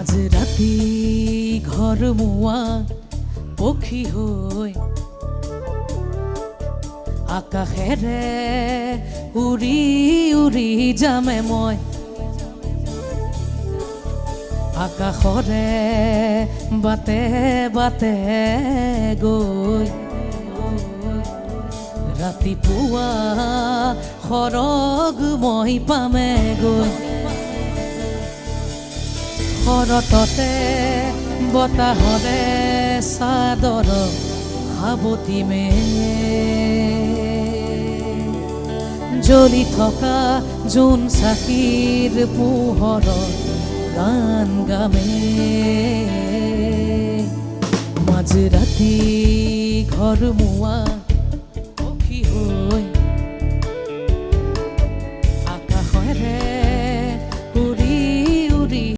মাঝৰাতি ঘৰ মুয়া পক্ষী হৈ আকাশেৰে উৰি উৰি যামে মই আকাশৰে বাটে বাটে গৈ ৰাতিপুৱা সৰগ মই পামে গৈ শৰততে বতাহৰে চাদৰ সাৱটিমে জ্বলি থকা জোন চাকিৰ পোহৰত গান গামে মাঝৰাতি ঘৰ মুয়া